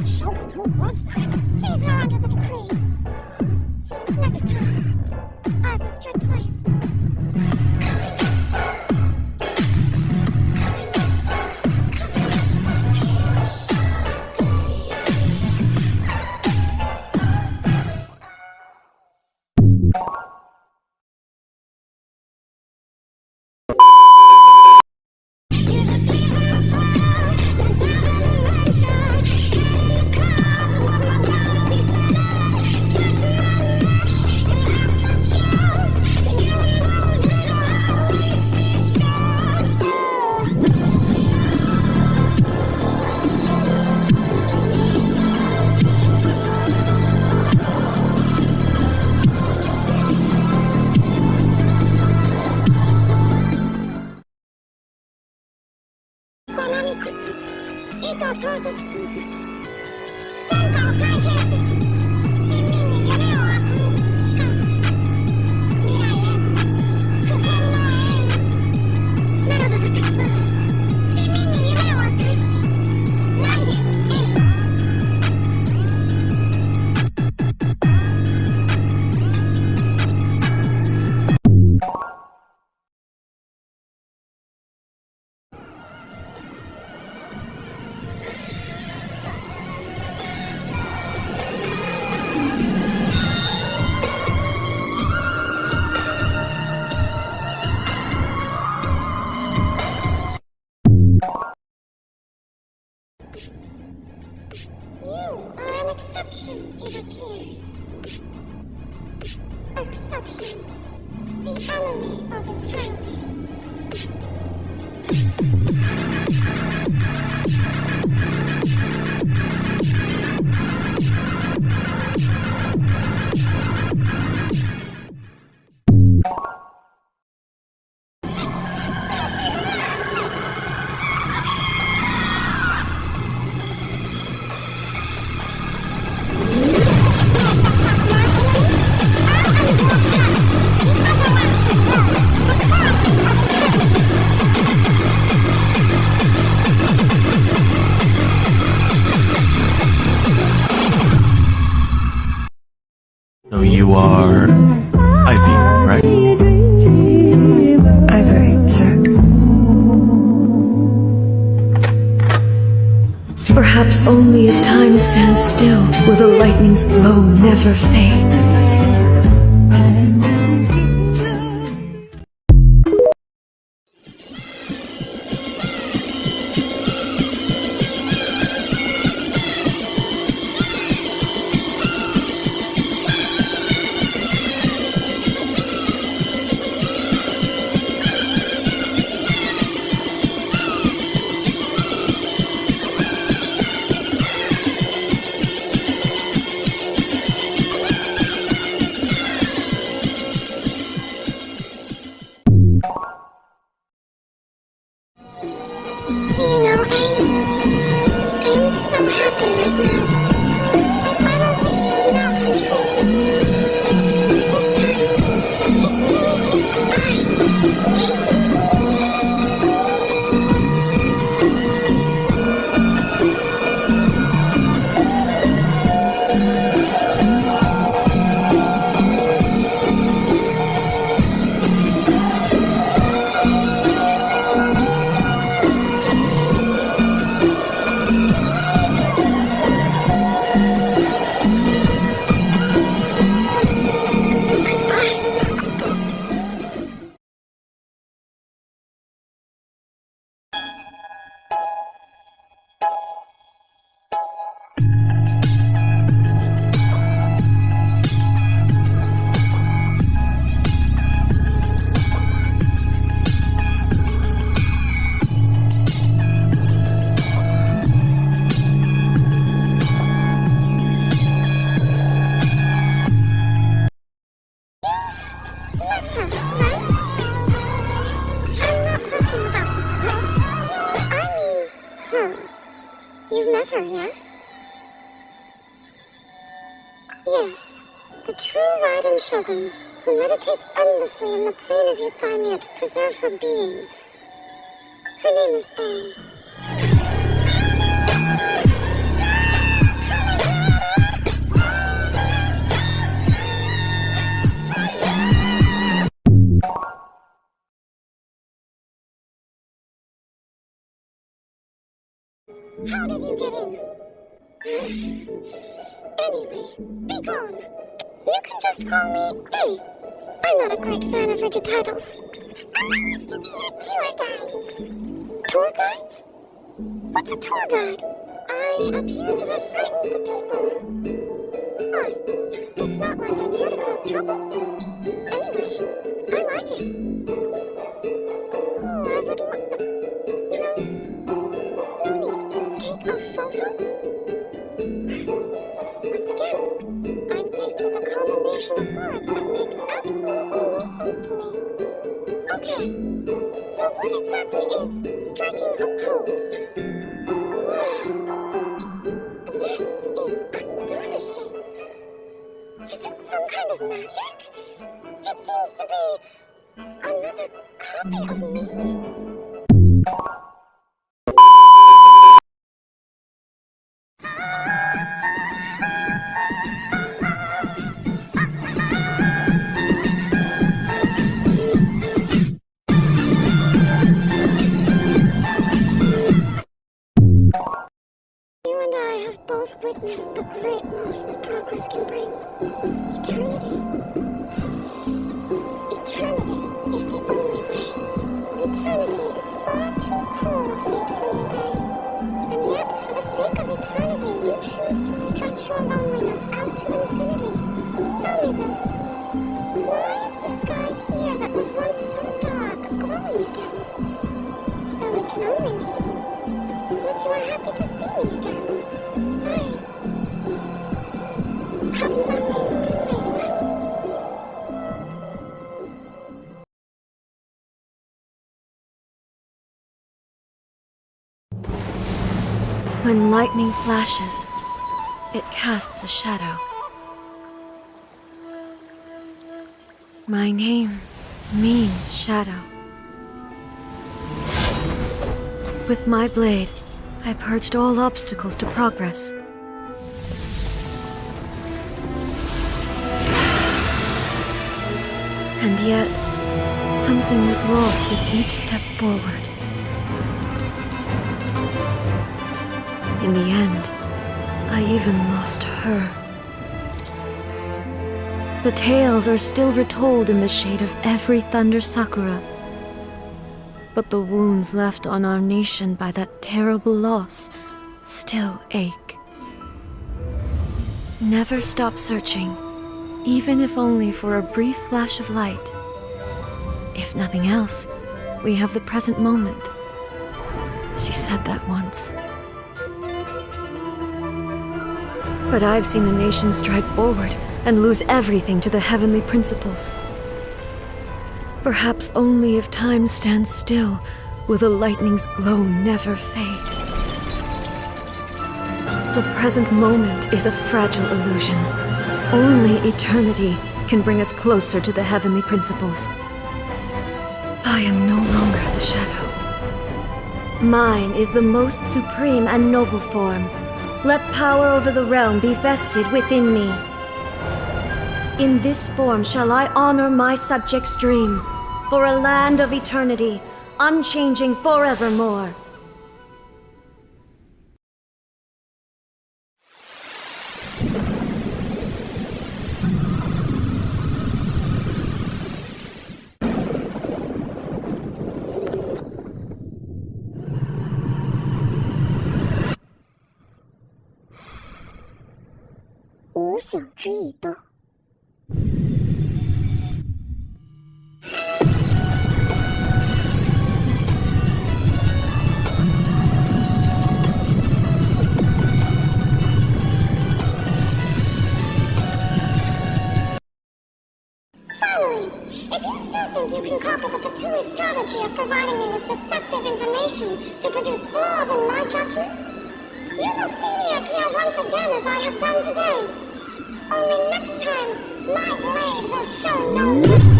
Shogun, who was that? Seize her under the decree. Next time, I will strike twice. It appears. Exceptions. The enemy of eternity. So you are Ivy, right? Ivory, sir. Perhaps only if time stands still will the lightning's glow never fade. Yes, the true Raiden Shogun, who meditates endlessly in the plane of euthymia to preserve her being. Her name is A. How did you get in? Anyway, be gone. You can just call me A. I'm not a great fan of rigid titles. I used to be a tour guide. Tour guides? What's a tour guide? I appear to have frightened the people. Why? It's not like I'm here to cause trouble. Anyway, I like it. Oh, I would love... No need. Take a photo? Once again, I'm faced with a combination of words that makes absolutely no sense to me. Okay, so what exactly is striking a pose? Wow, this is astonishing. Is it some kind of magic? It seems to be another copy of me. Both witnessed the great loss that progress can bring. Eternity. Eternity is the only way. But eternity is far too cruel a fate for you, A. And yet, for the sake of eternity, you choose to stretch your loneliness out to infinity. Tell me this. Why is the sky here that was once so dark glowing again? So it can only mean that you are happy to see me again. I have nothing to say to it. When lightning flashes, it casts a shadow. My name means shadow. With my blade, I purged all obstacles to progress. And yet, something was lost with each step forward. In the end, I even lost her. The tales are still retold in the shade of every thunder sakura. But the wounds left on our nation by that terrible loss still ache. Never stop searching, even if only for a brief flash of light. If nothing else, we have the present moment. She said that once. But I've seen a nation stride forward and lose everything to the heavenly principles. Perhaps only if time stands still will the lightning's glow never fade. The present moment is a fragile illusion. Only eternity can bring us closer to the heavenly principles. I am no longer the shadow. Mine is the most supreme and noble form. Let power over the realm be vested within me. In this form shall I honor my subjects' dream, for a land of eternity, unchanging forevermore. Finally, if you still think you can copy the Fatui strategy of providing me with deceptive information to produce flaws in my judgment, you will see me appear once again as I have done today. Only My blade will show no mercy.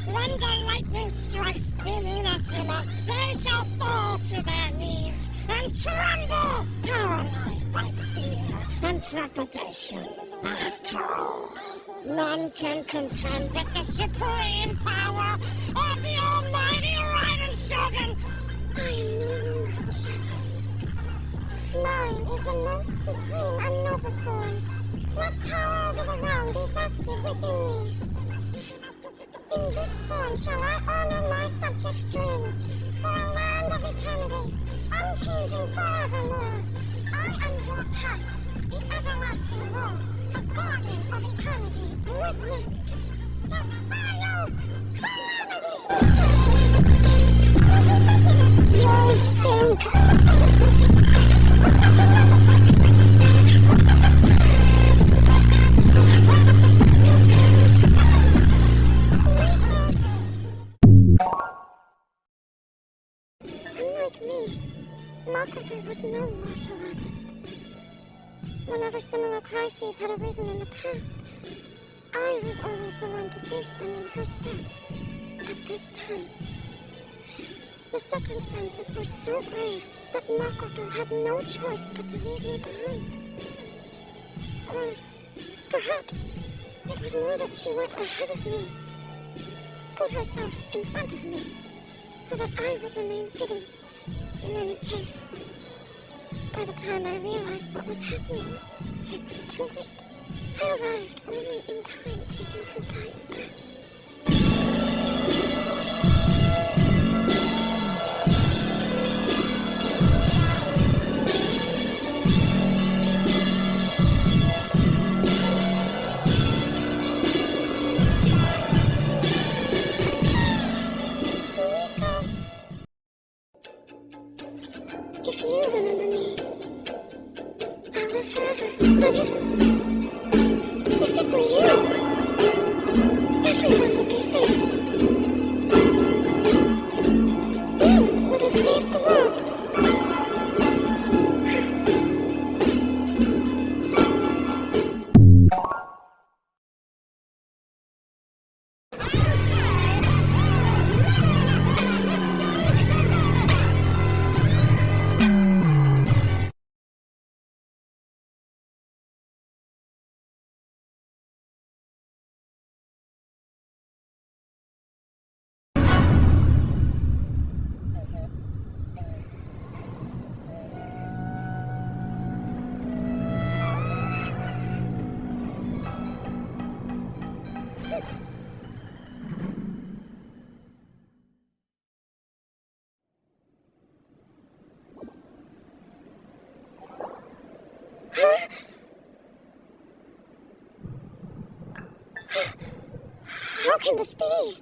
When the lightning strikes in Inazuma, they shall fall to their knees and tremble, paralyzed by fear and trepidation. After all, none can contend with the supreme power of the almighty Raiden Shogun. I am no longer the shadow. Mine is the most supreme and noble form. Let power over the realm be vested within me. In this form shall I honor my subjects' dream, for a land of eternity, unchanging forevermore. I am your path, the everlasting law, the guardian of eternity, witness the final calamity. You stink. Unlike me, Makoto was no martial artist. Whenever similar crises had arisen in the past, I was always the one to face them in her stead. At this time, the circumstances were so grave that Makoto had no choice but to leave me behind. Or perhaps it was more that she went ahead of me, put herself in front of me, so that I would remain hidden. In any case, by the time I realized what was happening, it was too late. I arrived only in time to hear her dying breath. If you remember me, I'll live forever. But if it were you, everyone would be safe. You would have saved the world. How can this be?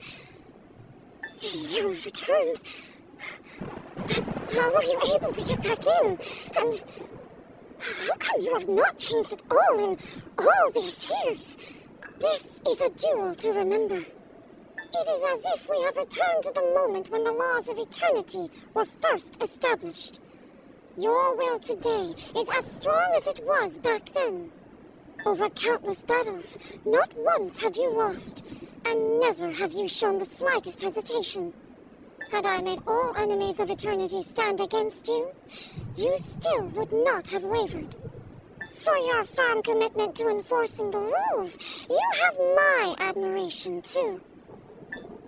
You have returned. But how were you able to get back in? And how come you have not changed at all in all these years? This is a duel to remember. It is as if we have returned to the moment when the laws of eternity were first established. Your will today is as strong as it was back then. Over countless battles, not once have you lost, and never have you shown the slightest hesitation. Had I made all enemies of eternity stand against you, you still would not have wavered. For your firm commitment to enforcing the rules, you have my admiration too.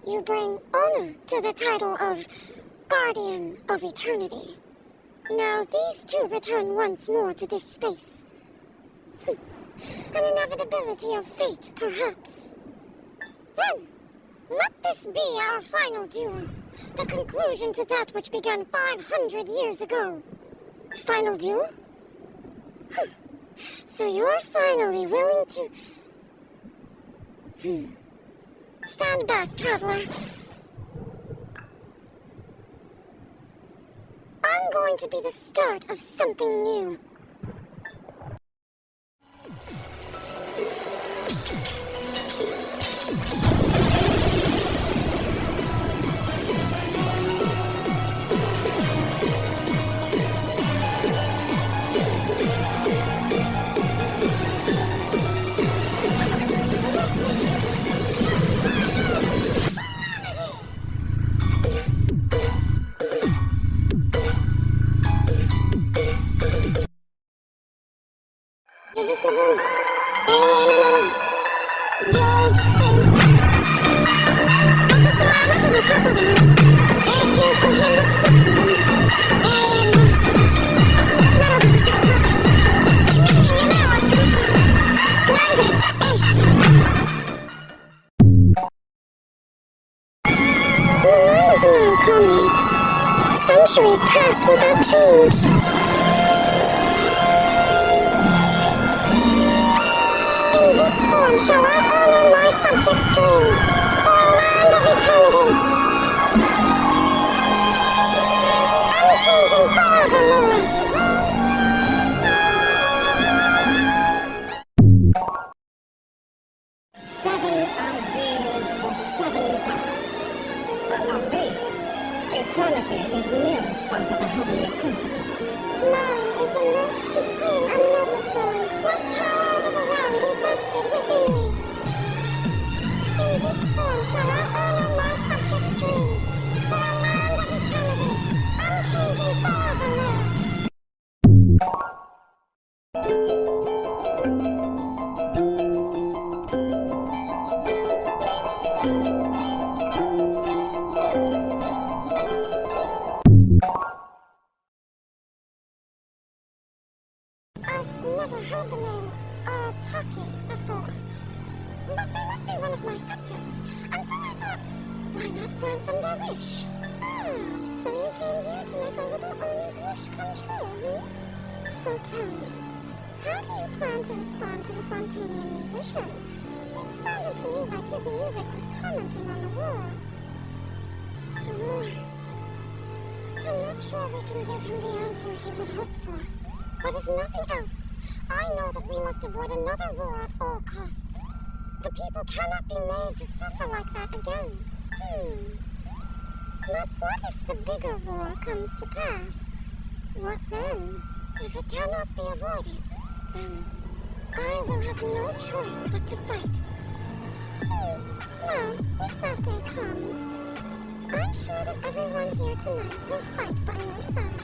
You bring honor to the title of Guardian of Eternity. Now these two return once more to this space. An inevitability of fate, perhaps. Then, let this be our final duel. The conclusion to that which began 500 years ago. Final duel? So you're finally willing to... Stand back, traveler. I'm going to be the start of something new. centuries pass without change. In this form shall I honor my subjects' dream, for a land of eternity. Unchanging forever, Lord. 7 ideals for 7 gods. Of these, eternity is nearest unto the heavenly principles. Mine is the most supreme and noble form. What power over the realm invested within me? In this form shall I honor my subjects' dream, for a land of eternity, unchanging forever, Lord. I've never heard the name Arataki before, but they must be one of my subjects, and so I thought, why not grant them their wish? So you came here to make a little Oni's wish come true, hmm? So tell me, how do you plan to respond to the Fontanian musician? It sounded to me like his music was commenting on the war. The war. I'm not sure we can give him the answer he would hope for. But if nothing else, I know that we must avoid another war at all costs. The people cannot be made to suffer like that again. But what if the bigger war comes to pass? What then? If it cannot be avoided, then I will have no choice but to fight. Well, if that day comes, I'm sure that everyone here tonight will fight by your side.